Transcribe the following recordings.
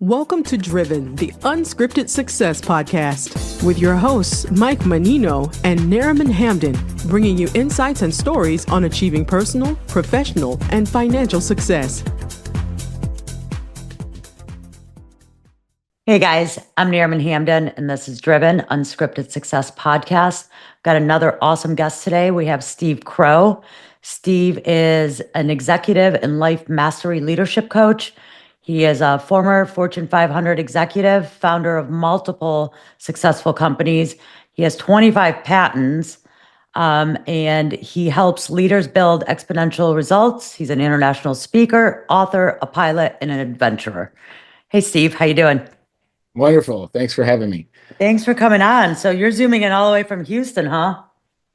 Welcome to Driven, the Unscripted Success podcast, with your hosts, Mike Menino and Nariman Hamden, bringing you insights and stories on achieving personal, professional, and financial success. Hey guys, I'm Nariman Hamden, and this is Driven, Unscripted Success podcast. Got another awesome guest today. We have Steve Crow. Steve is an executive and life mastery leadership coach. He is a former Fortune 500 executive, founder of multiple successful companies. He has 25 patents, and he helps leaders build exponential results. He's an international speaker, author, a pilot, and an adventurer. Hey, Steve, how you doing? Wonderful. Thanks for having me. Thanks for coming on. So you're zooming in all the way from Houston, huh?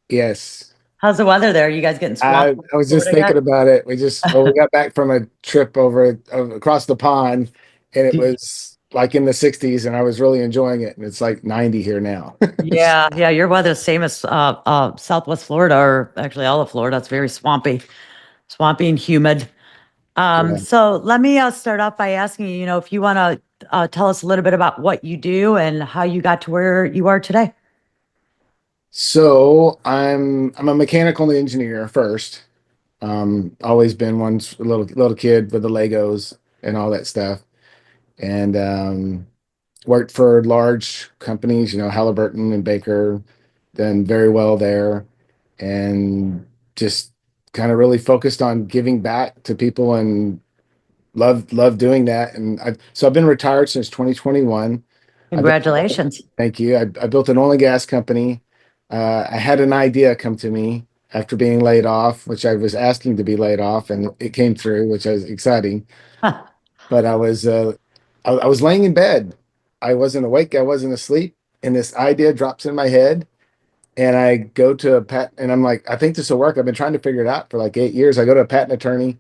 Yes. How's the weather there? You guys getting swamped? I was just thinking about it. We got back from a trip across the pond, and it was like in the 60s, and I was really enjoying it. And it's like 90 here now. Yeah. Your weather's same as Southwest Florida, or actually all of Florida. It's very swampy and humid. Yeah. So let me start off by asking you, if you want to tell us a little bit about what you do and how you got to where you are today. So I'm a mechanical engineer first. Always been once a little kid with the Legos and all that stuff, and worked for large companies, Halliburton and Baker, done very well there, and just kind of really focused on giving back to people and love doing that. And I've been retired since 2021. Congratulations. Thank you. I built an oil and gas company. I had an idea come to me after being laid off, which I was asking to be laid off, and it came through, which was exciting. Huh. But I was laying in bed. I wasn't awake. I wasn't asleep. And this idea drops in my head. And I go to a patent, and I'm like, I think this will work. I've been trying to figure it out for like 8 years. I go to a patent attorney.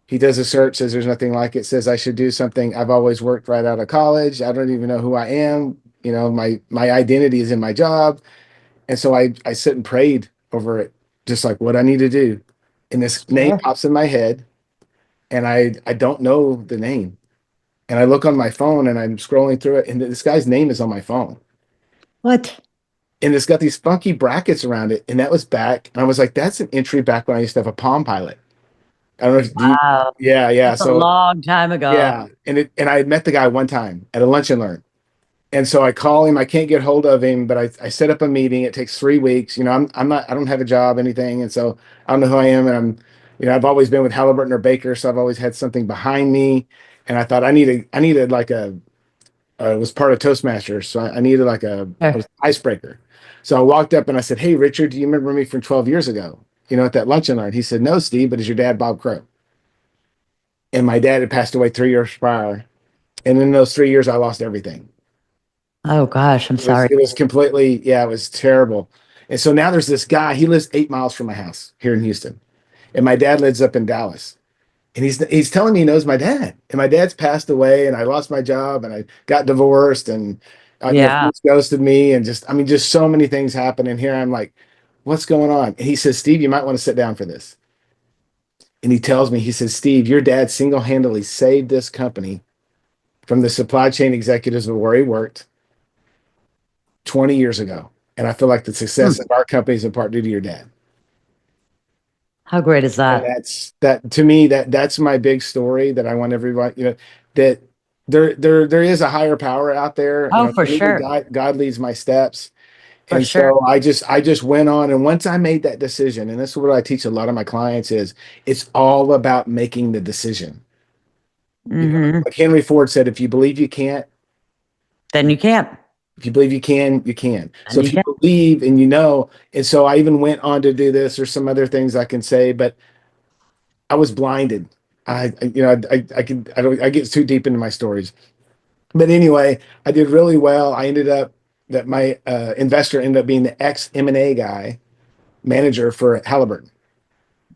He does a search, says there's nothing like it, says I should do something. I've always worked right out of college. I don't even know who I am. My identity is in my job. And so I sit and prayed over it, just like what I need to do. And this name pops in my head, and I don't know the name. And I look on my phone, and I'm scrolling through it, and this guy's name is on my phone. What? And it's got these funky brackets around it. And that was back. And I was like, that's an entry back when I used to have a Palm Pilot. I don't know if Wow. yeah. That's a long time ago. Yeah. And I had met the guy one time at a lunch and learn. And so I call him. I can't get hold of him, but I set up a meeting. It takes 3 weeks. I don't have a job, anything. And so I don't know who I am. And I've always been with Halliburton or Baker. So I've always had something behind me. And I thought I needed like it was part of Toastmasters. So I needed like an icebreaker. So I walked up and I said, "Hey, Richard, do you remember me from 12 years ago? At that lunch and learn?" He said, "No, Steve, but is your dad Bob Crow?" And my dad had passed away 3 years prior. And in those 3 years, I lost everything. Oh gosh, I'm sorry. It was completely, it was terrible. And so now there's this guy, he lives 8 miles from my house here in Houston. And my dad lives up in Dallas. And he's telling me he knows my dad. And my dad's passed away, and I lost my job, and I got divorced, and friends ghosted me, and just so many things happened. And here I'm like, what's going on? And he says, "Steve, you might want to sit down for this." And he tells me, he says, "Steve, your dad single-handedly saved this company from the supply chain executives of where he worked 20 years ago. And I feel like the success of our company is in part due to your dad." How great is that? And that to me, that's my big story that I want everybody, that there is a higher power out there. Oh, for sure. God leads my steps. For sure. So I just went on. And once I made that decision, and this is what I teach a lot of my clients, is it's all about making the decision. Like Henry Ford said, if you believe you can't, then you can't. If you believe you can, you can. So if you believe and and so I even went on to do this. There's some other things I can say, but I was blinded. I get too deep into my stories. But anyway, I did really well. I ended up that my investor ended up being the ex M&A manager for Halliburton.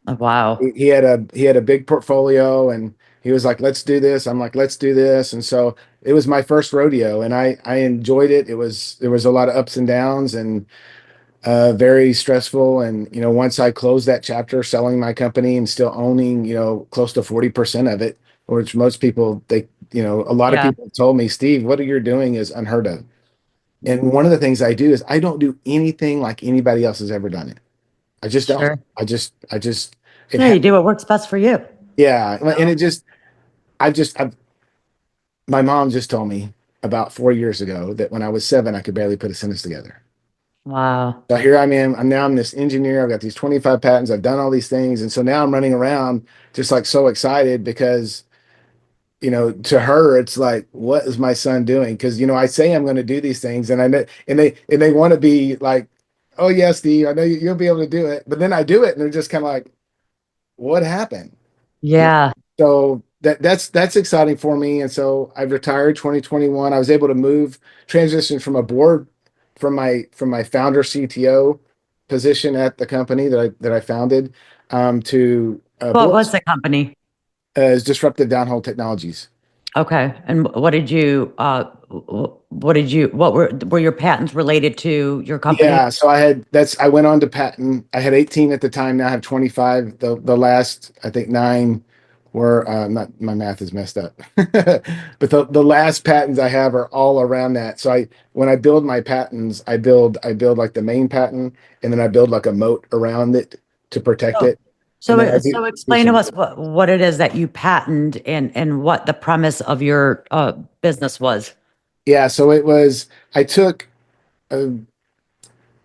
Oh, wow. He had a big portfolio, and he was like, "Let's do this." I'm like, "Let's do this." And so it was my first rodeo, and I enjoyed it. There was a lot of ups and downs, and very stressful. And once I closed that chapter, selling my company and still owning close to 40% of it, which most people, a lot of Yeah, people told me, Steve, what you're doing is unheard of. And one of the things I do is I don't do anything like anybody else has ever done it. I just don't. sure. It Yeah, has, you do what works best for you. yeah. And I've, my mom just told me about 4 years ago that when I was 7, I could barely put a sentence together. Wow. So here I am. I'm this engineer. I've got these 25 patents. I've done all these things. And so now I'm running around just like so excited because, to her, it's like, what is my son doing? Because, I say I'm going to do these things and I know, and they want to be like, oh, yes, Steve, I know you'll be able to do it. But then I do it and they're just kind of like, what happened? Yeah. So that's exciting for me. And so I've retired 2021. I was able to transition from a board from my founder CTO position at the company that I founded to What board was the company? as disruptive downhole technologies. Okay. And what were your patents related to your company? Yeah, so I went on to patent. I had 18 at the time. Now I have 25. The last, I think, 9 were not, my math is messed up. But the last patents I have are all around that. So when I build my patents, I build like the main patent and then I build like a moat around it to protect Oh, it. And then I do, so do explain to some us what it is that you patent and what the premise of your business was. yeah, so I took a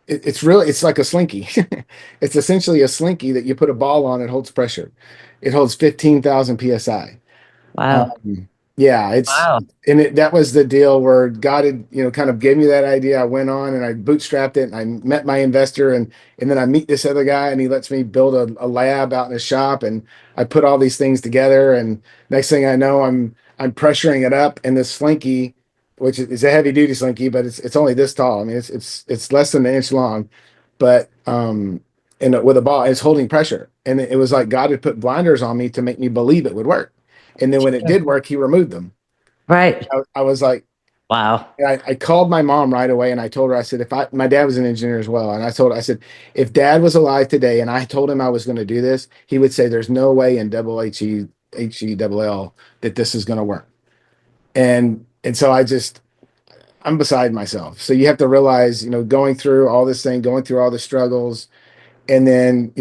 it's like a slinky. It's essentially a slinky that you put a ball on. It holds pressure. It holds 15,000 psi. Wow. Um, yeah, Wow. that was the deal where God had, kind of gave me that idea. I went on and I bootstrapped it and I met my investor and then I meet this other guy and he lets me build a lab out in his shop and I put all these things together and next thing I know, I'm pressuring it up and this slinky, which is a heavy duty slinky, but it's only this tall. I mean, it's less than an inch long, but and with a ball, it's holding pressure. And it was like God had put blinders on me to make me believe it would work. And then when it Sure. did work, he removed them. Right. I was like, Wow. I called my mom right away and I told her, I said, my dad was an engineer as well. And I said, if dad was alive today and I told him I was going to do this, he would say, there's no way in double double L that this is going to work. And so I'm beside myself. So you have to realize, going through all this thing, going through all the struggles, and then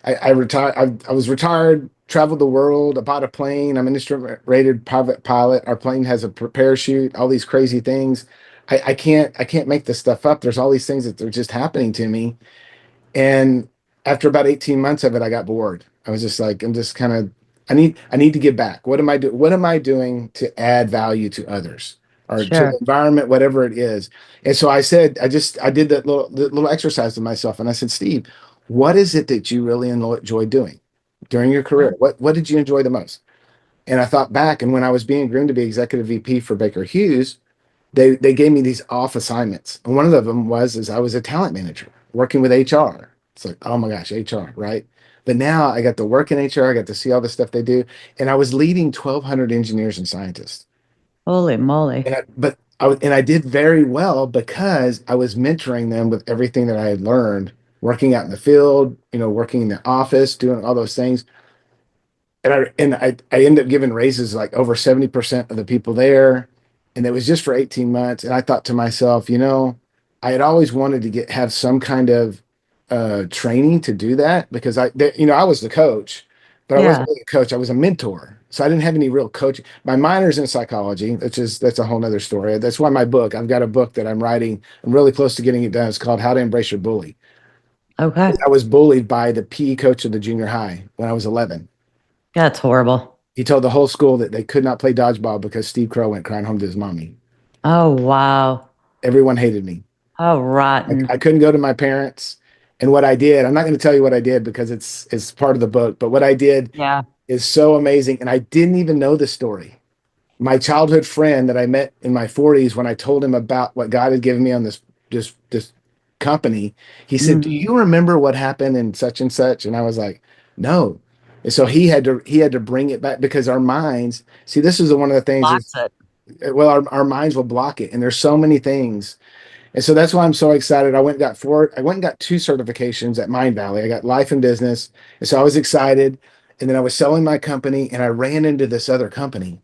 I retired. I was retired, traveled the world. I bought a plane. I'm an instrument rated private pilot. Our plane has a parachute, all these crazy things. I can't make this stuff up. There's all these things that are just happening to me. And after about 18 months of it, I got bored. I was just like, I'm just kind of, I need to give back. What am I doing to add value to others or to Sure. the environment, whatever it is? And so I said, I did that little exercise with myself. And I said, Steve, what is it that you really enjoy doing during your career? What did you enjoy the most? And I thought back, and when I was being groomed to be executive VP for Baker Hughes, they gave me these off assignments, and one of them was I was a talent manager working with HR. It's like, oh my gosh, HR, right? But now I got to work in HR, I got to see all the stuff they do, and I was leading 1,200 engineers and scientists. Holy moly. And I did very well because I was mentoring them with everything that I had learned, working out in the field, working in the office, doing all those things. And I ended up giving raises like over 70% of the people there. And it was just for 18 months. And I thought to myself, I had always wanted to have some kind of training to do that because I was the coach, but I Yeah. wasn't really a coach. I was a mentor. So I didn't have any real coaching. My minor's in psychology, that's a whole nother story. That's why I've got a book that I'm writing. I'm really close to getting it done. It's called How to Embrace Your Bully. Okay. I was bullied by the PE coach of the junior high when I was 11. That's horrible. He told the whole school that they could not play dodgeball because Steve Crow went crying home to his mommy. Oh, wow. Everyone hated me. Oh, I, rotten. I couldn't go to my parents. And what I did, I'm not going to tell you what I did because it's part of the book, but what I did Yeah. is so amazing. And I didn't even know the story. My childhood friend that I met in my 40s, when I told him about what God had given me on this company, he said, "Do Mhm. you remember what happened in such and such?" And I was like, "No." And so he had to bring it back because our minds, see, this is one of the things is, Blocks it. well, our minds will block it. And there's so many things. And so that's why I'm so excited. I went and got 2 certifications at Mind Valley. I got life and business. And so I was excited. And then I was selling my company and I ran into this other company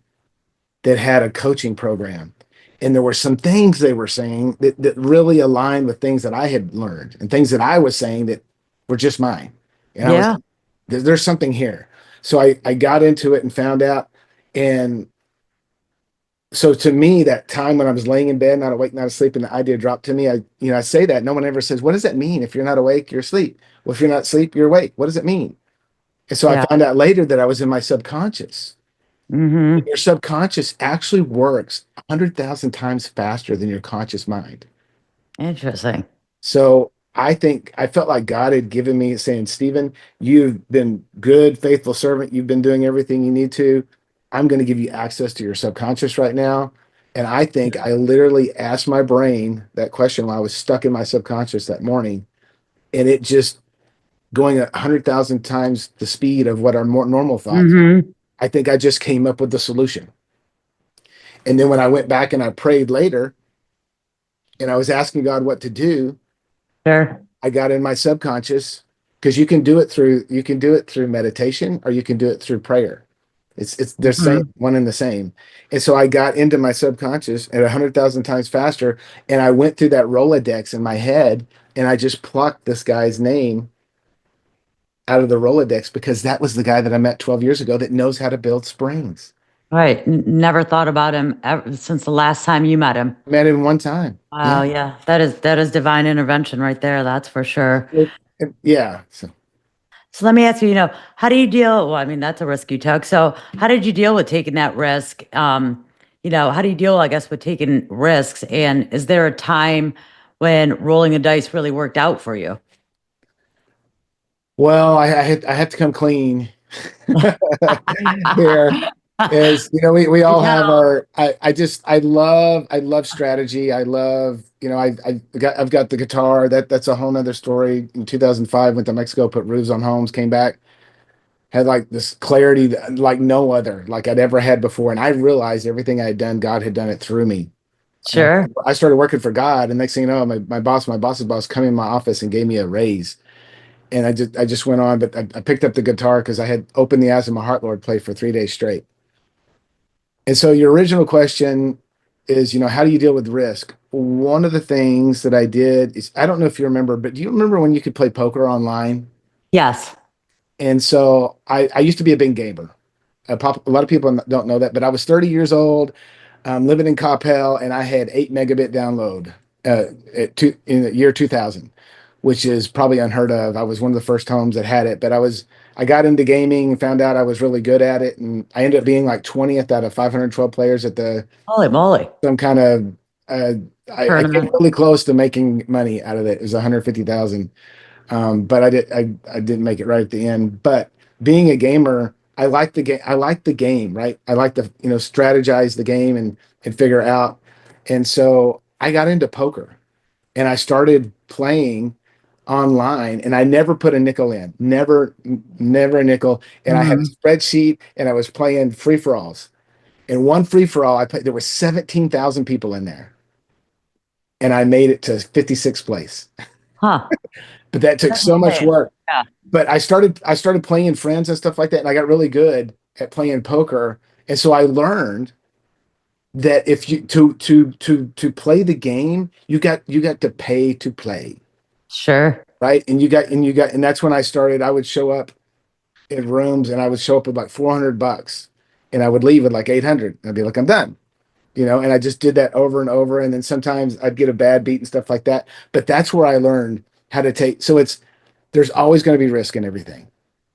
that had a coaching program. And there were some things they were saying that really aligned with things that I had learned and things that I was saying that were just mine. And I was, Yeah. there's something here. So I got into it and found out. And so to me, that time when I was laying in bed, not awake, not asleep, and the idea dropped to me, I say that. No one ever says, what does that mean? If you're not awake, you're asleep. Well, if you're not asleep, you're awake. What does it mean? And so I Yeah. found out later that I was in my subconscious. Mm-hmm. Your subconscious actually works 100,000 times faster than your conscious mind. Interesting. So I think I felt like God had given me saying, Stephen, you've been good, faithful servant. You've been doing everything you need to. I'm going to give you access to your subconscious right now. And I think I literally asked my brain that question while I was stuck in my subconscious that morning. And it just going 100,000 times the speed of what our more normal thoughts. Mm-hmm. I think I just came up with the solution. And then when I went back and I prayed later and I was asking God what to do, Sure. I got in my subconscious because you can do it through meditation or you can do it through prayer. It's they're same Mm-hmm. one and the same. And so I got into my subconscious at 100,000 times faster and I went through that Rolodex in my head and I just plucked this guy's name out of the Rolodex because that was the guy that I met 12 years ago that knows how to build springs. Right. Never thought about him ever since the last time you met him. Met him one time. Wow, Yeah. yeah. That is divine intervention right there, that's for sure. Yeah. So, So let me ask you, how do you deal? Well, I mean, that's a risk you took. So how did you deal with taking that risk? How do you deal, I guess, with taking risks? And is there a time when rolling the dice really worked out for you? well, I had to come clean here. Is we all Yeah, have our I love strategy. I love I've got the guitar. That's a whole nother story. In 2005, went to Mexico, put roofs on homes, came back, had like this clarity like no other like I'd ever had before, and I realized everything I had done, God had done it through me. And sure. I started working for God, and next thing you know, my boss's boss, come in my office and gave me a raise. And I just went on, but I picked up the guitar because I had opened the eyes of my heart, Lord, play for 3 days straight. And so your original question is, how do you deal with risk? One of the things that I did is, I don't know if you remember, but do you remember when you could play poker online? Yes. And so I used to be a big gamer. A lot of people don't know that, but I was 30 years old, living in Coppell, and I had 8 megabit download in the year 2000, which is probably unheard of. I was one of the first homes that had it, but I got into gaming and found out I was really good at it, and I ended up being like 20th out of 512 players at the Holy moly. some kind of uh, I came Tournament. really close to making money out of it. It was 150,000, but I didn't make it right at the end. But being a gamer, I like the game. I like the game, right? I like to strategize the game and figure out. And so I got into poker and I started playing online and I never put a nickel in, never a nickel. And I had Hmm. a spreadsheet and I was playing free for alls. And one free for all I played, there were 17,000 people in there and I made it to 56th place. Huh. But that took That's so much insane. work. Yeah. But I started playing friends and stuff like that and I got really good at playing poker. And so I learned that if you to play the game, you got to pay to play, Sure. right? And that's when I started. I would show up in rooms and I would show up with like $400 and I would leave with like 800 and I'd be like, I'm done, and I just did that over and over. And then sometimes I'd get a bad beat and stuff like that. But that's where I learned how to take. So there's always going to be risk in everything,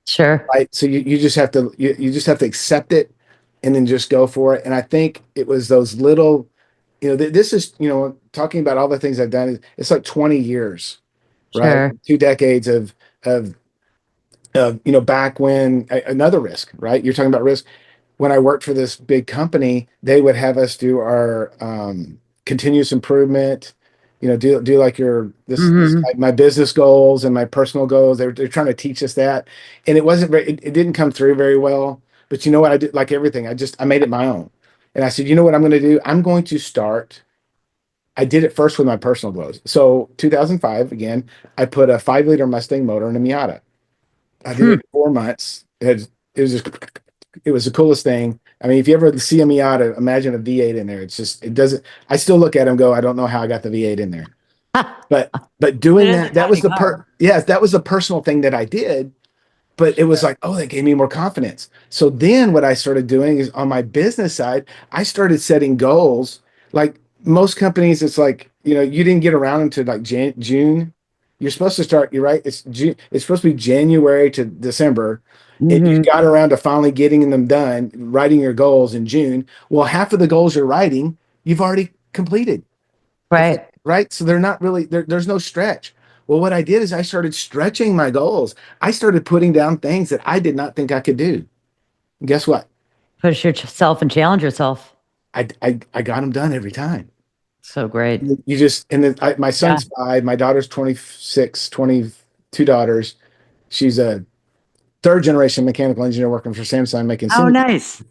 Sure. right? So you just have to, you just have to accept it and then just go for it. And I think it was those little, this is, talking about all the things I've done. It's like 20 years, right? Sure. 2 decades of back when another risk, right? You're talking about risk. When I worked for this big company, they would have us do our continuous improvement, do like Hmm. my business goals and my personal goals. They're trying to teach us that. And it wasn't it didn't come through very well. But you know what? I did like everything. I made it my own. And I said, you know what I'm going to do? I'm going to start. I did it first with my personal goals. So 2005, again, I put a 5-liter Mustang motor in a Miata. I did it Hmm. in 4 months. It it was the coolest thing. I mean, if you ever see a Miata, imagine a V8 in there. It's just, it doesn't, I still look at them, go, I don't know how I got the V8 in there. But It doing is a that, that was tiny the car. yes, that was the personal thing that I did. But it was like, oh, that gave me more confidence. So then what I started doing is on my business side, I started setting goals. Like most companies, it's like, you didn't get around until like June. You're supposed to start, you're right. It's June, it's supposed to be January to December. And you Hmm. got around to finally getting them done, writing your goals in June. Well, half of the goals you're writing, you've already completed. It's like, Right. right. So they're not really there's no stretch. Well, what I did is I started stretching my goals. I started putting down things that I did not think I could do. And guess what? Push yourself and challenge yourself. I got them done every time. So great. You just, and then my Yeah. son's 5, my daughter's 26, 22 daughters. She's a third generation mechanical engineer working for Samsung making Oh, sim. nice.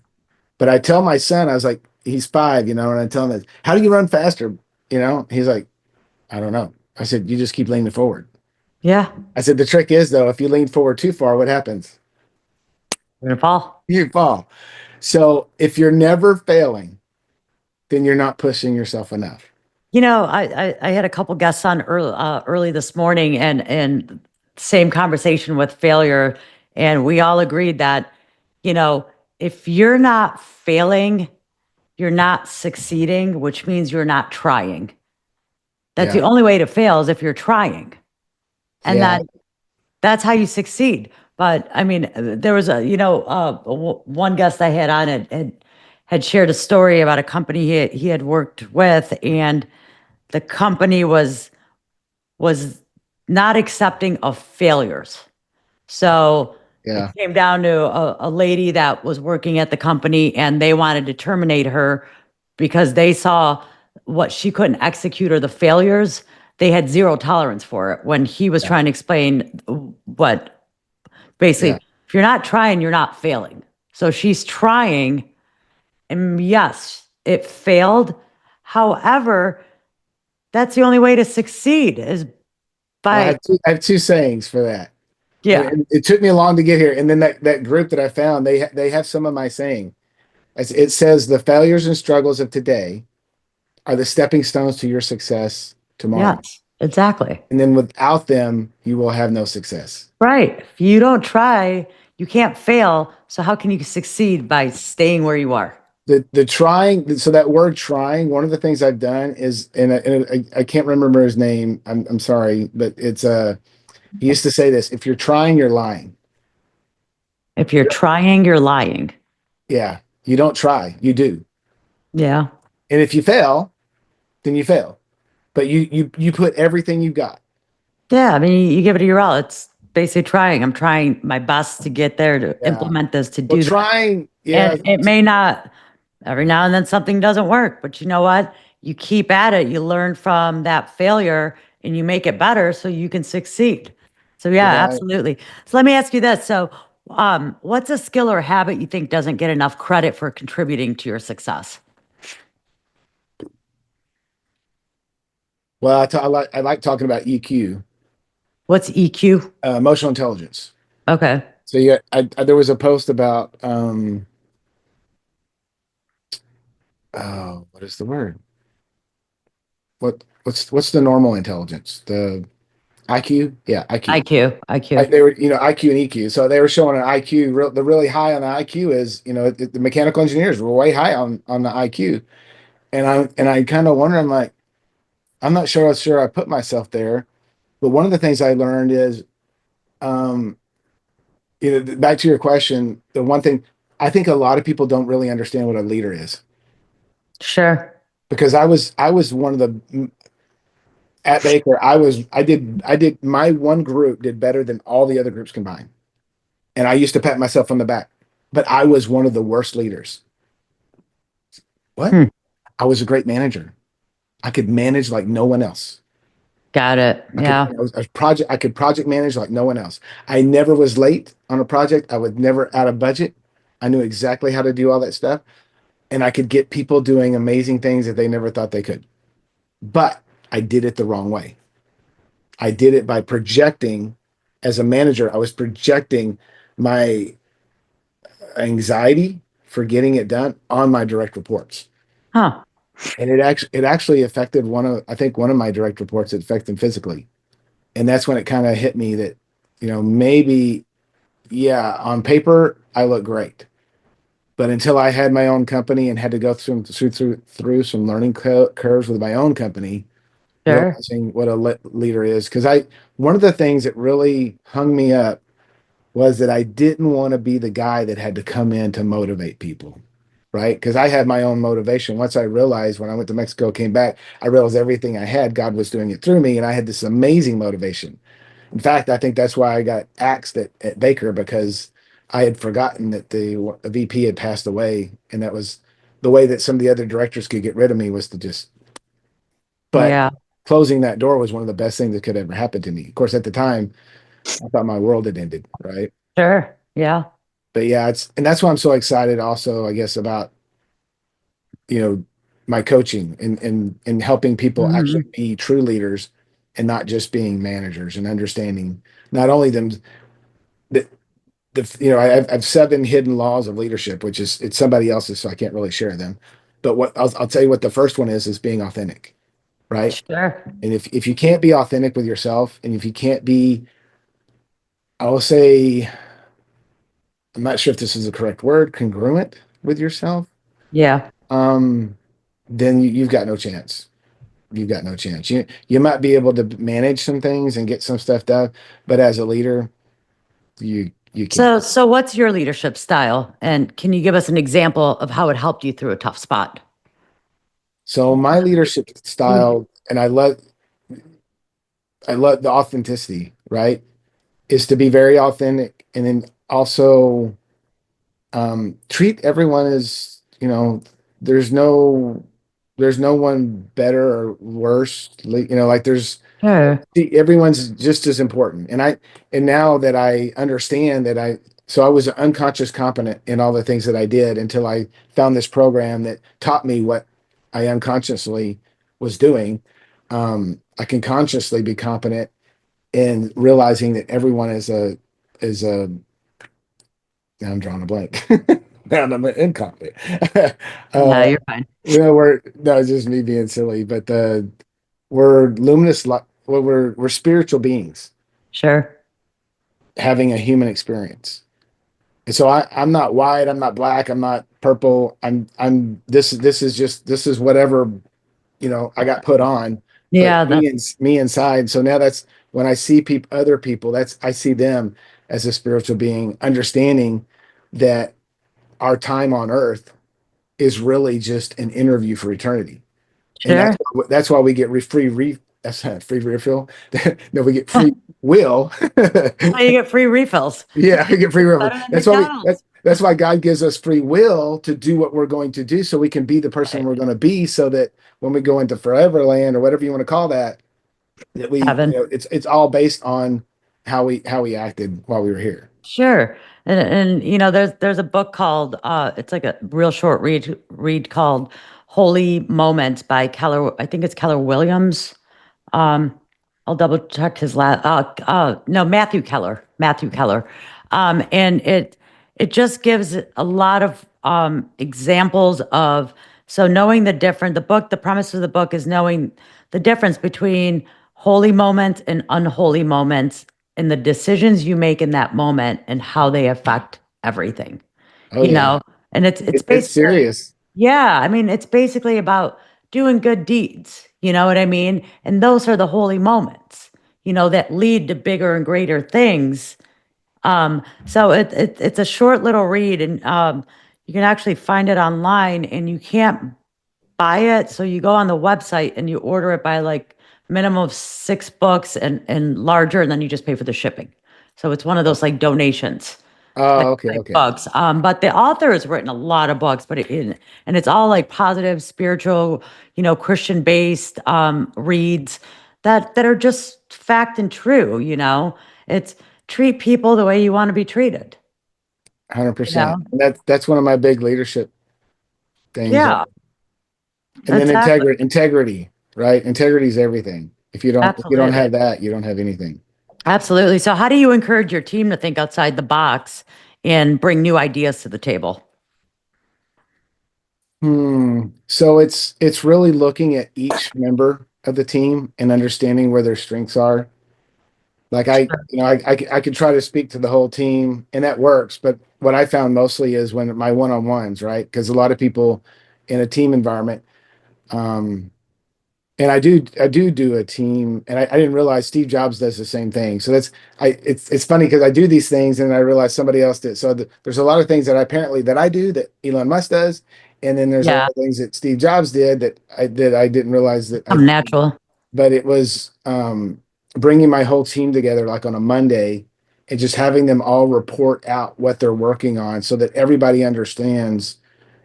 But I tell my son, I was like, he's 5, and I tell him, how do you run faster? He's like, I don't know. I said, you just keep leaning forward. Yeah. I said, the trick is though, if you lean forward too far, what happens? We're gonna fall. You fall. So if you're never failing, then you're not pushing yourself enough. I had a couple guests on early this morning, and same conversation with failure, and we all agreed that, you know, if you're not failing, you're not succeeding, which means you're not trying. That's the Yeah. only way to fail is if you're trying, and Yeah. that's how you succeed. But I mean, there was one guest I had on had shared a story about a company he had worked with, and the company was not accepting of failures. So it Yeah. came down to a lady that was working at the company, and they wanted to terminate her because they saw what she couldn't execute or the failures. They had zero tolerance for it when he was Yeah. trying to explain what Yeah. basically, if you're not trying, you're not failing. So she's trying, and yes, it failed. However, that's the only way to succeed is Well, by, I have two sayings for that. yeah, And it took me long to get here. And then that group that I found, they have some of my saying. It says the failures and struggles of today are the stepping stones to your success tomorrow. yes, exactly. And then without them, you will have no success. Right. If you don't try, you can't fail. So how can you succeed by staying where you are? The trying, so that word trying, one of the things I've done is, and I can't remember his name. I'm sorry, but it's he used to say this: if you're trying, you're lying. If you're trying, you're lying. Yeah, you don't try, you do. Yeah. And if you fail, then you fail. But you put everything you've got. Yeah. I mean, you give it your all. It's basically trying. I'm trying my best to get there, to Yeah. implement this, to Well, do that. trying, yeah, And it may not, every now and then something doesn't work, but you know what? You keep at it, you learn from that failure and you make it better so you can succeed. So yeah, right. absolutely. So let me ask you this. So, what's a skill or habit you think doesn't get enough credit for contributing to your success? Well, I like talking about EQ, What's EQ? emotional intelligence. Okay. So yeah, there was a post about oh, what is the word? What's the normal intelligence? The IQ? Yeah, IQ. IQ, IQ. They were, IQ and EQ. So they were showing an IQ. The really high on the IQ is, the mechanical engineers were way high on the IQ. And I kind of wonder, I'm like, I'm not sure I put myself there. But one of the things I learned is, um, back to your question, the one thing I think a lot of people don't really understand what a leader is, Sure. because I was one of the at Baker. I did my one group did better than all the other groups combined. And I used to pat myself on the back, but I was one of the worst leaders. What? Hmm. I was a great manager. I could manage like no one else. Got it. Yeah. I could project manage like no one else. I never was late on a project. I was never out of budget. I knew exactly how to do all that stuff. And I could get people doing amazing things that they never thought they could. But I did it the wrong way. I did it by projecting. As a manager, I was projecting my anxiety for getting it done on my direct reports. Huh. And it actually affected I think one of my direct reports. It affected them physically. And that's when it kind of hit me that, maybe, yeah, on paper, I look great. But until I had my own company and had to go through some learning curves with my own company, Sure. realizing what a leader is. Because one of the things that really hung me up was that I didn't want to be the guy that had to come in to motivate people, right? Because I had my own motivation. Once I realized when I went to Mexico, came back, I realized everything I had, God was doing it through me, and I had this amazing motivation. In fact, I think that's why I got axed at Baker, because I had forgotten that the VP had passed away, and that was the way that some of the other directors could get rid of me, was to just. But Yeah. closing that door was one of the best things that could ever happen to me. Of course, at the time, I thought my world had ended, right? Sure. Yeah. But yeah, and that's why I'm so excited also, I guess, about, you know, my coaching and helping people actually Mhm. be true leaders and not just being managers, and understanding not only them the I've 7 hidden laws of leadership, which is, it's somebody else's, so I can't really share them. But what I'll tell you what the first one is being authentic, right? Sure. And if you can't be authentic with yourself, and if you can't be, I will say, I'm not sure if this is the correct word, congruent with yourself, Yeah. um, then you've got no chance. You've got no chance. You might be able to manage some things and get some stuff done, but as a leader, you can't. So what's your leadership style? And can you give us an example of how it helped you through a tough spot? So my leadership style, and I love the authenticity, right? Is to be very authentic, and then also treat everyone as, there's no there's no one better or worse. Like Sure. everyone's just as important. And now that I understand that so I was unconscious competent in all the things that I did until I found this program that taught me what I unconsciously was doing. I can consciously be competent in realizing that everyone is a now I'm drawing a blank. Now I'm incompetent. No, uh, you're fine. it's just me being silly, but we're luminous, well, we're spiritual beings Sure. having a human experience. And so I'm not white, I'm not black, I'm not purple. This is whatever, I got put on, but Yeah, that me inside. So now that's when I see other people, I see them as a spiritual being, understanding that our time on earth is really just an interview for eternity. And sure. that's why we get that's not free refill. No, we get free will. How you get free refills. Yeah, we get free refill. Better than That's why McDonald's. that's why God gives us free will to do what we're going to do, so we can be the person Right. we're going to be, so that when we go into forever land, or whatever you want to call that, that Heaven. it's all based on how we acted while we were here. Sure. And there's a book called it's like a real short read called Holy Moments by Keller. I think it's Keller Williams. Um, I'll double check his last. No, Matthew Keller. Matthew Keller. And it just gives a lot of examples of, so knowing the different. The premise of the book is knowing the difference between holy moments and unholy moments, and the decisions you make in that moment and how they affect everything. Oh You yeah, know, and it's it's basically, serious. yeah, I mean, it's basically about doing good deeds. You know what I mean? And those are the holy moments, that lead to bigger and greater things. So it's a short little read, and you can actually find it online, and you can't buy it. So you go on the website and you order it by like minimum of 6 books and larger, and then you just pay for the shipping. So it's one of those like donations Oh, okay, type okay. books. But the author has written a lot of books, and it's all like positive, spiritual, Christian based reads that are just fact and true. It's treat people the way you want to be treated. You 100%. know? And that's one of my big leadership things. Yeah, And then exactly. integrity, right? Integrity is everything. If you don't Absolutely. have that, you don't have anything. Absolutely. So, how do you encourage your team to think outside the box and bring new ideas to the table? So it's really looking at each member of the team and understanding where their strengths are. Like I could try to speak to the whole team and that works, but what I found mostly is when my one-on-ones, right? Because a lot of people in a team environment, um, and I do a team, and I didn't realize Steve Jobs does the same thing. So it's funny because I do these things and I realize somebody else did. So there's a lot of things that apparently that I do that Elon Musk does, and then there's a lot Yeah, of things that Steve Jobs did that I didn't realize that I. come natural. But it was bringing my whole team together like on a Monday and just having them all report out what they're working on so that everybody understands.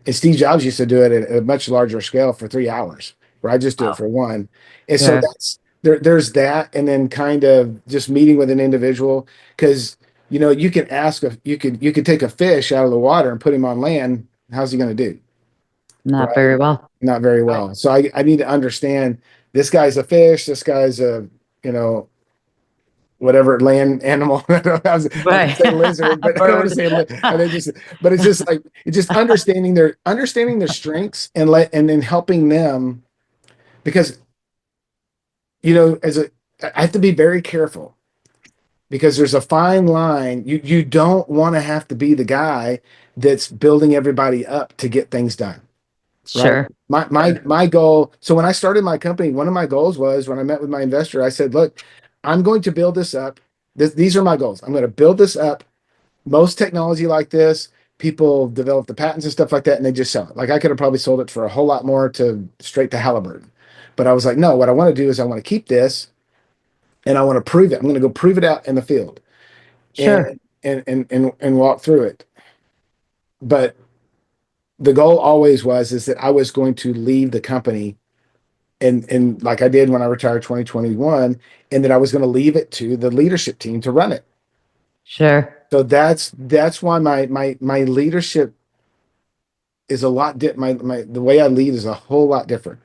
And Steve Jobs used to do it at a much larger scale for 3 hours, where I just do it Wow. for one. And so Sure. there's that, and then kind of just meeting with an individual because you can you could take a fish out of the water and put him on land. How's he going to do? Not Right? very well. Not very Right. well. So I need to understand this guy's a fish, this guy's a, whatever land animal. I was gonna Right. say lizard, but I don't want to Bird. say and it just but it's just understanding their strengths and then helping them because as I have to be very careful because there's a fine line. You don't want to have to be the guy that's building everybody up to get things done. Right. Sure. My goal. So when I started my company, one of my goals was when I met with my investor, I said, look, I'm going to build this up. These are my goals. I'm going to build this up. Most technology like this, people develop the patents and stuff like that, and they just sell it. Like I could have probably sold it for a whole lot more to straight to Halliburton. But I was like, no, what I want to do is I want to keep this and I want to prove it. I'm going to go prove it out in the field Sure. and walk through it. But the goal always was is that I was going to leave the company and like I did when I retired 2021, and that I was going to leave it to the leadership team to run it. Sure. So that's why my leadership is a lot my the way I lead is a whole lot different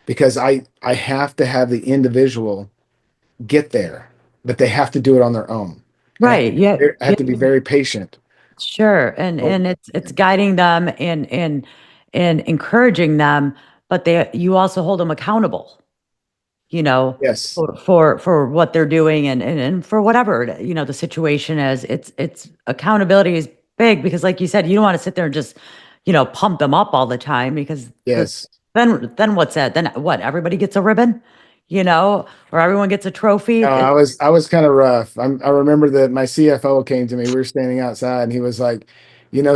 because I have to have the individual get there, but they have to do it on their own. And Right. Yeah. I have Yeah. to be very patient. Sure. Oh, And it's guiding them and encouraging them, but you also hold them accountable, you know, yes. for what they're doing and for whatever, the situation is. It's accountability is big because like you said, you don't want to sit there and just, pump them up all the time because Yes. then what's that? Then what? Everybody gets a ribbon, or everyone gets a trophy. No, I was kind of rough. I remember that my CFO came to me. We were standing outside, and he was like,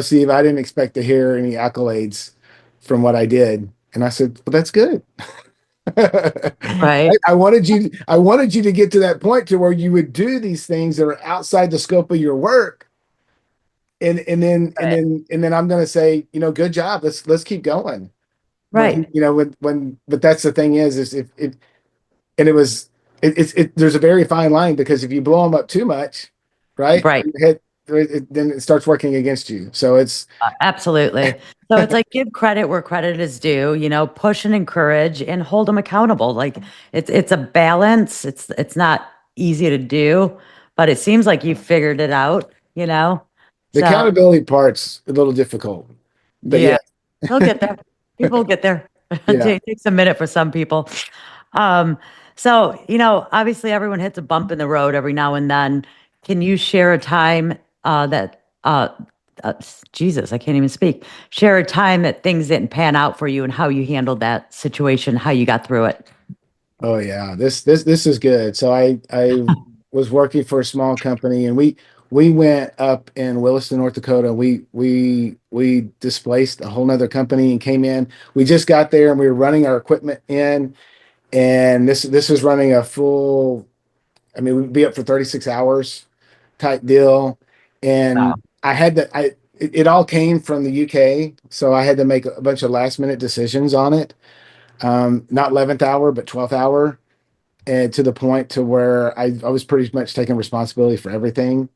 Steve, I didn't expect to hear any accolades from what I did." And I said, "Well, that's good." Right. I wanted you to get to that point to where you would do these things that are outside the scope of your work, Right. and then I'm going to say, good job. Let's keep going. Right. But that's the thing is if and it was there's a very fine line because if you blow them up too much, right, Right. then it starts working against you. So it's Absolutely. So it's like give credit where credit is due, push and encourage and hold them accountable. Like it's a balance. It's not easy to do, but it seems like you figured it out, you know? the So accountability part's a little difficult, but yeah, yeah, they'll get there. People will get there. yeah. It takes a minute for some people. Um, so, obviously everyone hits a bump in the road every now and then. Can you share a time that Jesus, I can't even speak. Share a time that things didn't pan out for you and how you handled that situation, how you got through it. Oh yeah, this is good. So I was working for a small company, and we went up in Williston, North Dakota. We displaced a whole nother company and came in. We just got there, and we were running our equipment in, and this was running a full. I mean, we'd be up for 36 hours type deal, and Wow. I had to. It all came from the UK, so I had to make a bunch of last minute decisions on it. Not 11th hour, but 12th hour, and to the point to where I was pretty much taking responsibility for everything.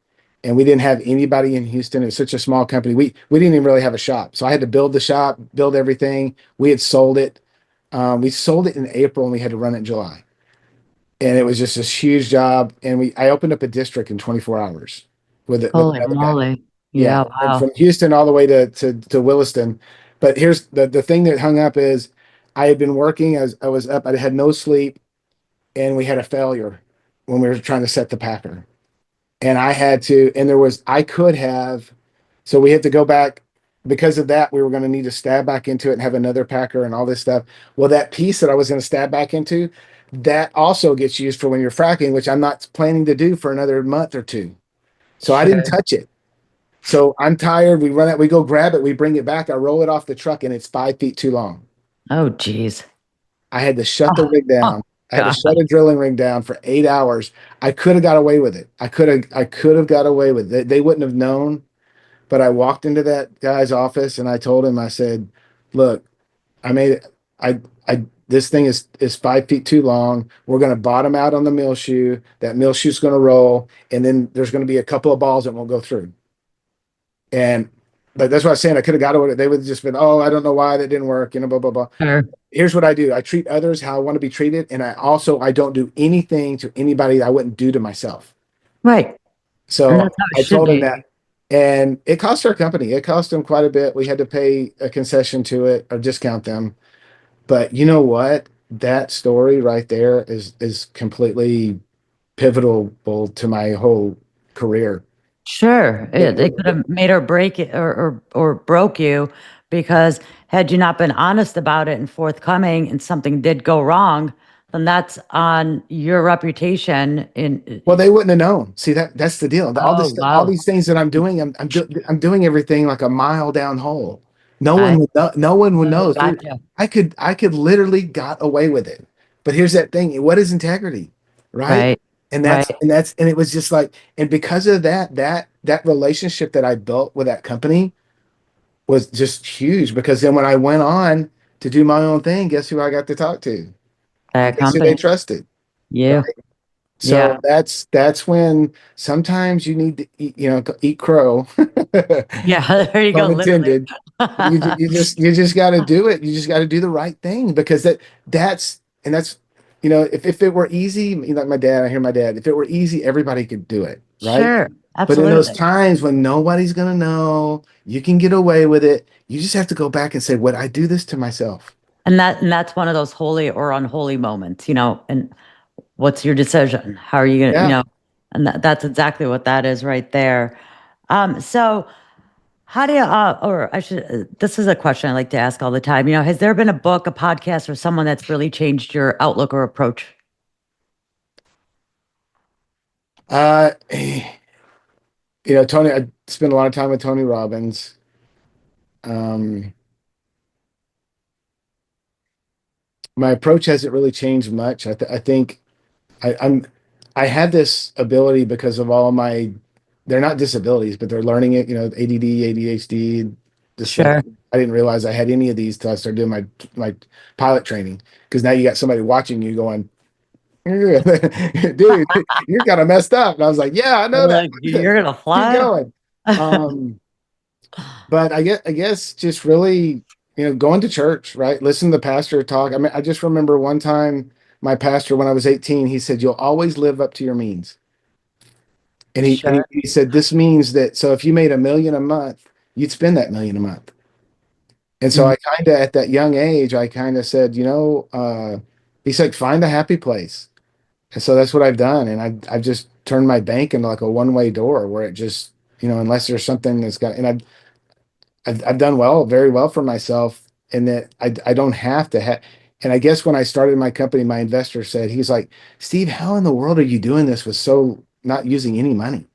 And we didn't have anybody in Houston. It was such a small company. We didn't even really have a shop. So I had to build the shop, build everything. We had sold it. We sold it in April and we had to run it in July. And it was just this huge job. And I opened up a district in 24 hours with Holy another guy. moly. Yeah, Yeah, and wow. from Houston all the way to Williston. But here's the thing that hung up is I had been working as I was up, I had no sleep, and we had a failure when we were trying to set the packer. And I had to, and there was, I could have, so we had to go back because of that. We were going to need to stab back into it and have another packer and all this stuff. Well, that piece that I was going to stab back into, that also gets used for when you're fracking, which I'm not planning to do for another month or two. So I didn't Sure. touch it. So I'm tired. We run it, we go grab it, we bring it back. I roll it off the truck and it's 5 feet too long. Oh, geez. I had to shut the Oh, rig oh down. I had to God. shut a drilling rig down for 8 hours. I could have got away with it. I could have got away with it. They wouldn't have known. But I walked into that guy's office and I told him, I said, look, I made it. This thing is 5 feet too long. We're going to bottom out on the mill shoe. That mill shoe's going to roll. And then there's going to be a couple of balls that won't go through. And, but that's what I was saying. I could have got away. They would have just been, oh, I don't know why that didn't work, blah, blah, blah. Sure. Here's what I do. I treat others how I want to be treated. And I don't do anything to anybody that I wouldn't do to myself. Right. And So that's how it I should told him be. that, and it cost our company. It cost them quite a bit. We had to pay a concession to it or discount them. But you know what? That story right there is completely pivotal to my whole career. Sure. It, It could have made or break it or broke you, because had you not been honest about it and forthcoming and something did go wrong, then that's on your reputation in well, they wouldn't have known. See, that's the deal. All oh this, all wow. these things that I'm doing, I'm doing everything like a mile down hole. No I one would know, no one would oh know. gotcha. I could literally got away with it. But here's that thing. What is integrity? Right? Right. And Right. it was just like, and because of that relationship that I built with that company was just huge, because then when I went on to do my own thing, guess who I got to talk to? And That guess who they company. trusted? You. Right? So Yeah. that's when sometimes you need to eat, eat crow, Yeah. There you go. pun Literally. intended. You just got to do it. You just got to do the right thing, because that's if it were easy, like my dad, I hear my dad, if it were easy, everybody could do it, right? Sure. But in those Absolutely. times when nobody's gonna know, you can get away with it. You just have to go back and say, "Would I do this to myself?" And that's one of those holy or unholy moments, and what's your decision? How are you gonna, Yeah. and that's exactly what that is right there. So how do you, or I should, this is a question I like to ask all the time. Has there been a book, a podcast, or someone that's really changed your outlook or approach? Tony, I spent a lot of time with Tony Robbins. Um, my approach hasn't really changed much. I think I, I'm I have this ability because of all my, they're not disabilities, but they're learning it, ADD, ADHD, Sure. dyslexia. I didn't realize I had any of these till I started doing my pilot training. Because now you got somebody watching you going, dude, you're kind of messed up. And I was like, yeah, I know that. Like, you're gonna Keep fly? going. But I guess just really, going to church, right? Listen to the pastor talk. I mean, I just remember one time my pastor, when I was 18, he said, "You'll always live up to your means." And he and he, Sure. he said, "This means that, so if you made 1 million a month, you'd spend that million a month." And so Mhm. I kind of, at that young age, I kind of said, he's like, find a happy place. And so that's what I've done. And I've just turned my bank into like a one-way door where it just, unless there's something that's got, and I've done well, very well for myself, in that I don't have to have. And I guess when I started my company, my investor said, he's like, Steve, how in the world are you doing this with so not using any money?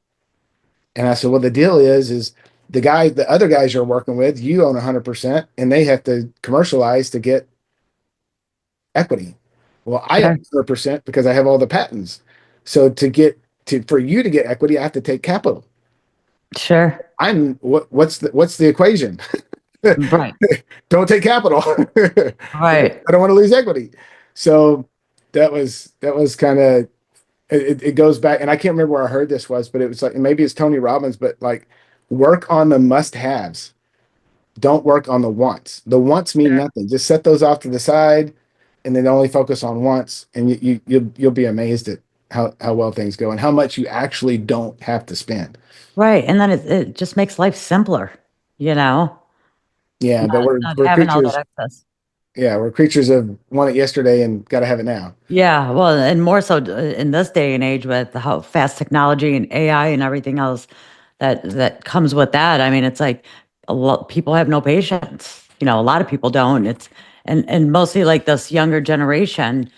And I said, well, the deal is the other guys you're working with, you own 100%, and they have to commercialize to get equity. Well, I own Sure. 100% because I have all the patents. So for you to get equity, I have to take capital. Sure. What's the equation? Right. Don't take capital. Right. I don't want to lose equity. So that was kind of, it goes back, and I can't remember where I heard this was, but it was like, maybe it's Tony Robbins, but like, work on the must-haves. Don't work on the wants. The wants mean Sure. nothing. Just set those off to the side, and then only focus on wants, and you'll be amazed at how well things go and how much you actually don't have to spend. Right. And then it just makes life simpler, you know, Yeah, but not we're having all that creatures. excess. Yeah, we're creatures of want it yesterday and got to have it now. Yeah, well, and more so in this day and age with how fast technology and AI and everything else that comes with that. I mean, it's like a lot people have no patience. You know, a lot of people don't. It's and mostly like this younger generation.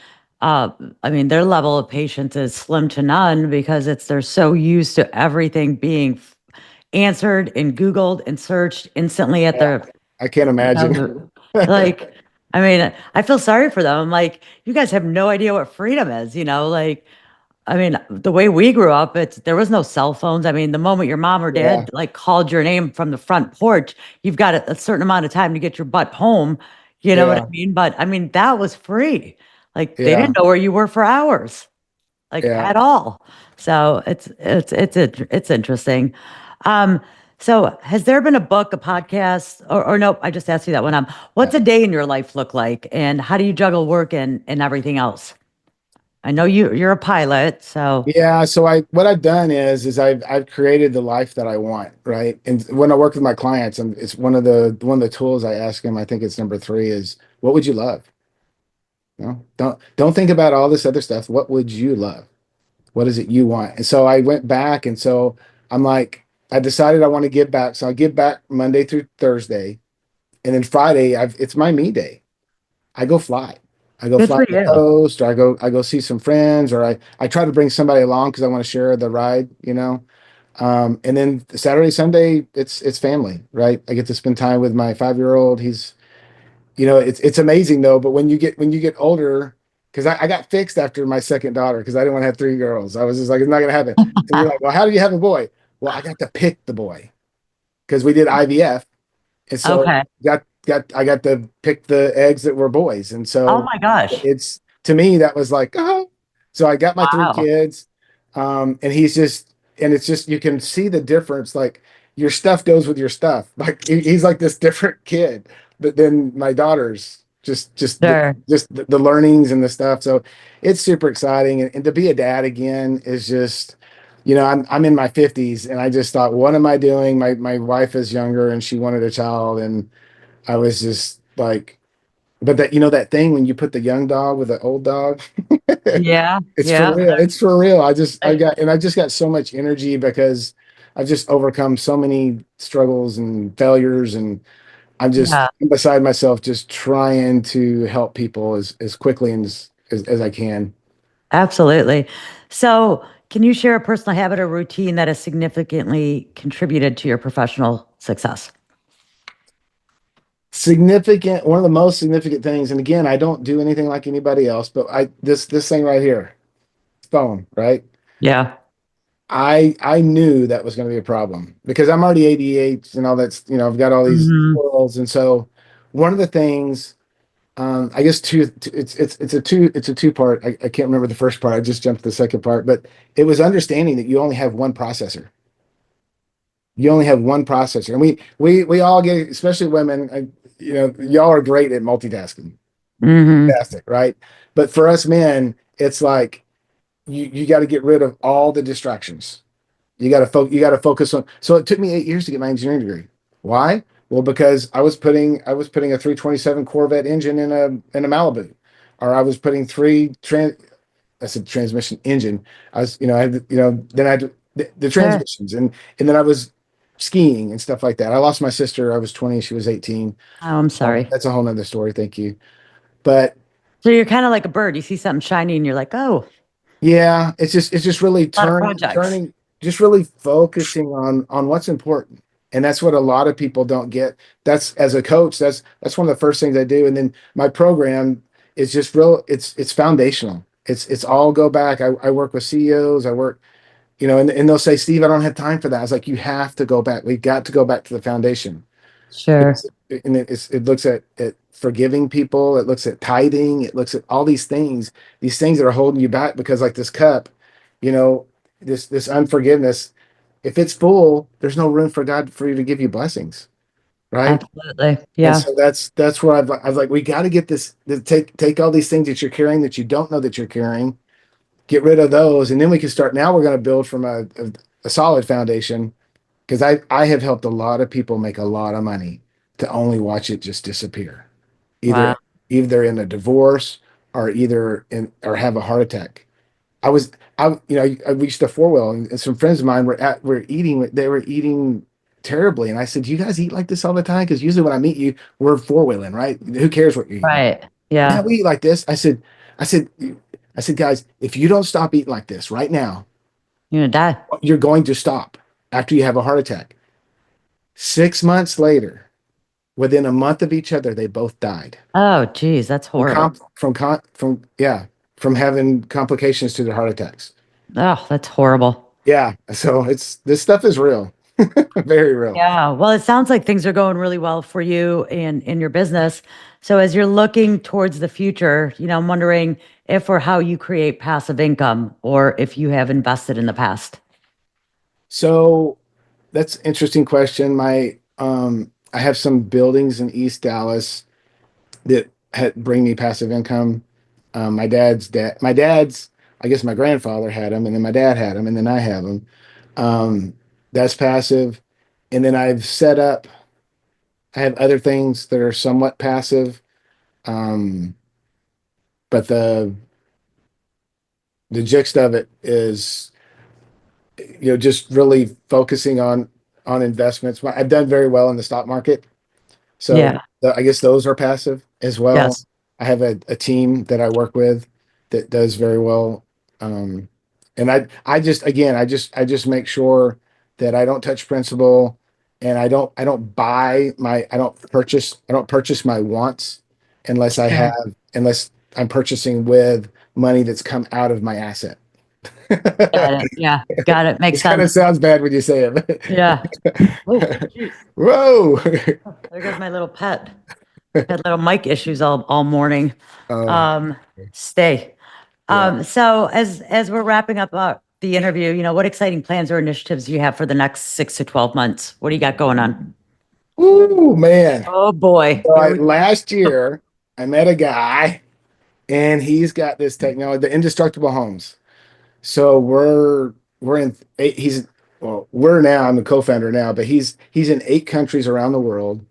Uh, I mean, their level of patience is slim to none because they're so used to everything being answered and Googled and searched instantly at Yeah, their I can't imagine. like, I mean, I feel sorry for them. I'm like, you guys have no idea what freedom is, you know? Like, I mean, the way we grew up, there was no cell phones. I mean, the moment your mom or Yeah, dad like called your name from the front porch, you've got a certain amount of time to get your butt home. You know what I yeah, mean? But I mean, that was free. Like they yeah, didn't know where you were for hours, like yeah. at all. So it's interesting. Um, so has there been a book, a podcast, or nope? I just asked you that one. What's a day in your life look like, and how do you juggle work and everything else? I know you're a pilot, so Yeah, so I what I've done is I've created the life that I want, right? And when I work with my clients, it's one of the tools I ask them, I think it's number three, is what would you love? No, don't think about all this other stuff. What would you love? What is it you want? And so I went back, and so I'm like, I decided I want to give back. So I give back Monday through Thursday, and then Friday, it's my me day. I go fly. I go good fly for the you. coast, or I go see some friends, or I try to bring somebody along because I want to share the ride. And then Saturday, Sunday, it's family, right? I get to spend time with my 5-year-old. It's amazing though. But when you get older, because I got fixed after my second daughter because I didn't want to have three girls. I was just like, it's not gonna happen. And you're like, well, how do you have a boy? Well, I got to pick the boy because we did IVF, and so Okay. I got to pick the eggs that were boys, and Oh so my gosh. it's to me that was like, oh. So I got my three Wow. kids, and it's just you can see the difference. Like your stuff goes with your stuff. Like he's like this different kid, but then my daughter's Sure. the learnings and the stuff. So it's super exciting, and to be a dad again is just. I'm in my 50s and I just thought, what am I doing? My wife is younger and she wanted a child, and I was just like, but that thing when you put the young dog with the old dog, Yeah. it's for Yeah. real. It's for real. I- I just got so much energy because I've just overcome so many struggles and failures, and Yeah. I'm beside myself just trying to help people as quickly and as I can. Absolutely. So, can you share a personal habit or routine that has significantly contributed to your professional success? Significant, one of the most significant things, and again, I don't do anything like anybody else, but this thing right here, phone, right? Yeah. I knew that was going to be a problem because I'm already 88 and all that's, I've got all these Hmm. worlds. And so one of the things, I guess it's a two part. I can't remember the first part. I just jumped to the second part, but it was understanding that you only have one processor. You only have one processor. And we all get, especially women, y'all are great at multitasking. Hmm. Fantastic, right? But for us men, it's like you got to get rid of all the distractions. You got to focus on. So it took me 8 years to get my engineering degree. Why? Well, because I was putting a 327 Corvette engine in a Malibu, or I was putting I said transmission engine. I had then I had the Sure. transmissions, and then I was skiing and stuff like that. I lost my sister. I was 20. She was 18. Oh, I'm sorry. That's a whole nother story. Thank you. But So you're kind of like a bird. You see something shiny and you're like, oh, yeah, it's just really a lot of projects. just really focusing on what's important. And that's what a lot of people don't get. That's as a coach, that's one of the first things I do. And then my program is just it's foundational. It's all go back. I work with CEOs, I work, and they'll say, Steve, I don't have time for that. I was like, you have to go back. We've got to go back to the foundation. Sure. And it looks at forgiving people, it looks at tithing, it looks at all these things that are holding you back because like this cup, you know this unforgiveness, if it's full, there's no room for God for you to give you blessings, right? Absolutely. And Yeah. so that's where I was like, we got to get this, take all these things that you're carrying that you don't know that you're carrying, get rid of those, and then we can start. Now we're going to build from a solid foundation because I have helped a lot of people make a lot of money to only watch it just disappear, Wow. either in a divorce or either in or have a heart attack. I was I reached a four wheel, and some friends of mine were eating. They were eating terribly, and I said, "Do you guys eat like this all the time? Because usually when I meet you, we're four wheeling, right? Who cares what you're eating? Right. Yeah, Yeah. we eat like this." I said, I said, guys, if you don't stop eating like this right now, You're gonna die. you're going to stop after you have a heart attack. 6 months later, within a month of each other, they both died Oh, geez, that's from horrible. from having complications to their heart attacks. Oh, that's horrible. Yeah, so it's this stuff is real, very real. Yeah. Well, it sounds like things are going really well for you in your business. So as you're looking towards the future, I'm wondering if or how you create passive income or if you have invested in the past. So that's an interesting question. I have some buildings in East Dallas that bring me passive income. My dad's, I guess my grandfather had them, and then my dad had them, and then I have them. Um, that's passive. And then I have other things that are somewhat passive. Um, but the gist of it is, just really focusing on investments. I've done very well in the stock market. So Yeah. I guess those are passive as well. Yes. I have a team that I work with that does very well. Um, and I just make sure that I don't touch principal and I don't purchase my wants Sure. unless I'm purchasing with money that's come out of my asset. Got it. Yeah. Got it. Makes It kind of sense. sounds bad when you say Yeah. Oh, it. geez. Whoa. There goes my little pet. Had little mic issues all morning. Oh, Um, stay. yeah. So as we're wrapping up the interview, what exciting plans or initiatives do you have for the next 6 to 12 months? What do you got going on? Ooh, man. Oh boy, So here we last year, I met a guy, and he's got this technology, the indestructible homes. So we're in he's well, we're now, I'm a co-founder now, but he's in 8 countries around the world.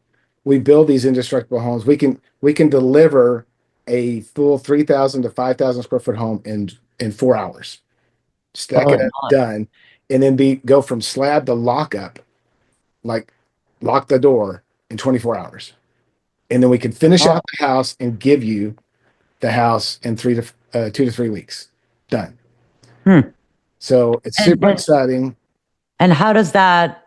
We build these indestructible homes. We can deliver a full 3,000 to 5,000 square foot home in 4 hours. Stack it holy up, moly. done, and then be go from slab to lock up, like lock the door in 24 hours. And then we can finish Oh, out the house and give you the house in 2 to 3 weeks. Done. hmm. So it's And super exciting. and how does that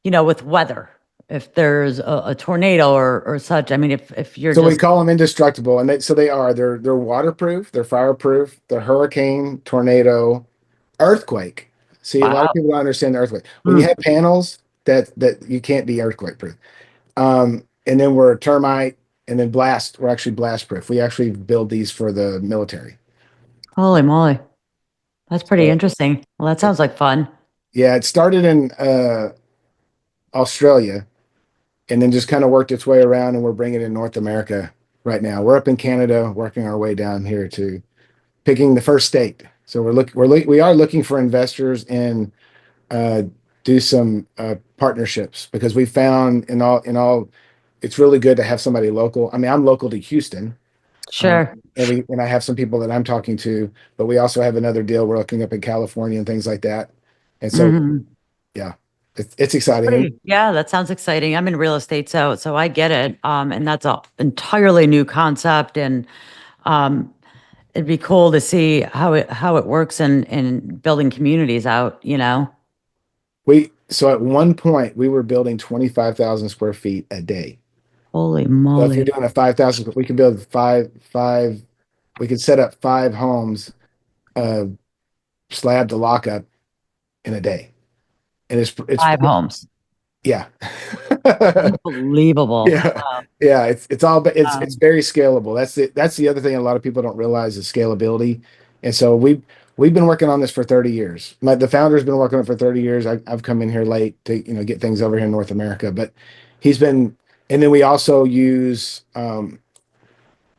with weather, if there's a tornado or such? I mean, if you're So we just call them indestructible, and they're waterproof, they're fireproof, they're hurricane, tornado, earthquake. See, a lot of wow. people don't understand the earthquake. When you Hmm. have panels that you can't be earthquake proof. And then we're termite, and then blast. We're actually blast proof. We actually build these for the military. Holy moly, that's pretty So interesting. Well, that sounds like fun. yeah, it started in Australia, and then just kind of worked its way around, and we're bringing it in North America right now. We're up in Canada, working our way down here to picking the first state. So we are looking for investors and uh, do some partnerships because we found in all it's really good to have somebody local. I mean, I'm local to Houston, Sure. and I have some people that I'm talking to, but we also have another deal we're looking up in California and things like that. And so Hmm. yeah, it's exciting. And Yeah, that sounds exciting. I'm in real estate, so I get it. And that's a entirely new concept, and um, it'd be cool to see how it works in building communities out. so at one point we were building 25,000 square feet a day. Holy So if you're moly. doing a 5,000, we could build we could set up 5 homes, uh, slab to lock up in a day. And it's, 5 homes. yeah. Unbelievable. Yeah. Yeah. It's all, but it's Um, very scalable. That's the other thing a lot of people don't realize is scalability. And so we've been working on this for 30 years. The founder's been working on it for 30 years. I've come in here late to, get things over here in North America, but he's been, and then we also use,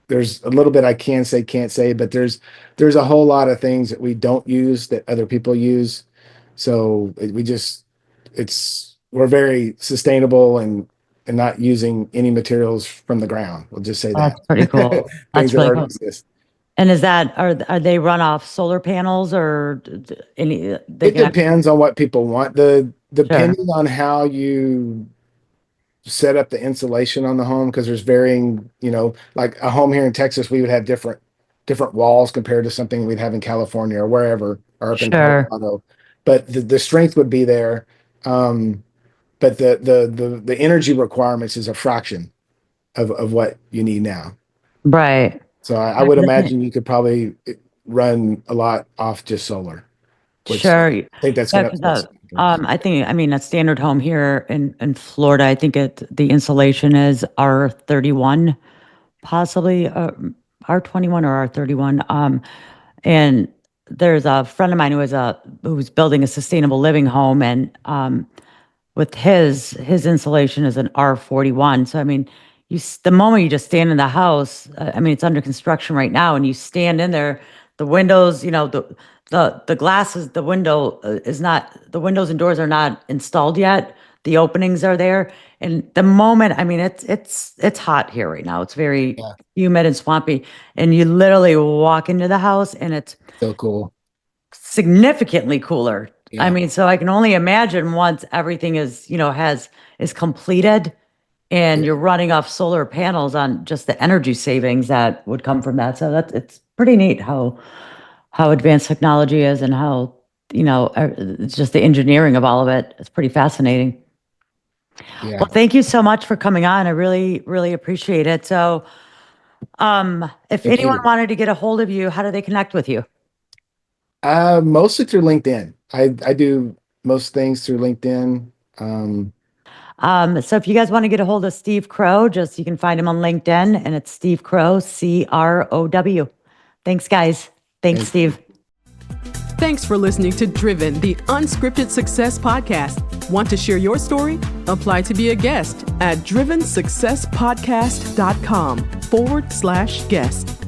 there's a little bit I can say, can't say, but there's a whole lot of things that we don't use that other people use. So we're very sustainable and not using any materials from the ground. We'll just say Oh, that. that's pretty cool. Things That's that really already cool. exist. And are they run off solar panels or any? They It can depends on what people want. Sure, Depending on how you set up the insulation on the home, because there's varying, like a home here in Texas, we would have different walls compared to something we'd have in California or wherever, or up in sure, Colorado. But the strength would be there. But the energy requirements is a fraction of what you need now. right. So I would imagine you could probably run a lot off just solar, which I Sure. think that's Yeah, going to because upset some things. I mean, a standard home here in Florida, I think the insulation is R31, possibly R21 or R31. And there's a friend of mine who's building a sustainable living home, and with his insulation is an R41. So I mean, the moment you just stand in the house, I mean, it's under construction right now, and you stand in there, the windows, the glasses, the window is not, the windows and doors are not installed yet. The openings are there, and the moment, I mean, it's hot here right now. It's very Yeah, humid and swampy, and you literally walk into the house, and it's so cool. significantly cooler. I Yeah, mean, so I can only imagine once everything is completed and yeah, you're running off solar panels on just the energy savings that would come from that. So it's pretty neat how advanced technology is and how, it's just the engineering of all of it. It's pretty fascinating. yeah. Well, thank you so much for coming on. I really, really appreciate it. So, if Thank anyone you. wanted to get a hold of you, how do they connect with you? Mostly through LinkedIn. I do most things through LinkedIn. Um, So if you guys want to get a hold of Steve Crow, you can find him on LinkedIn, and it's Steve Crow, Crow. Thanks, guys. Thanks, thank you. Steve. Thanks for listening to Driven, the Unscripted Success Podcast. Want to share your story? Apply to be a guest at drivensuccesspodcast.com/guest.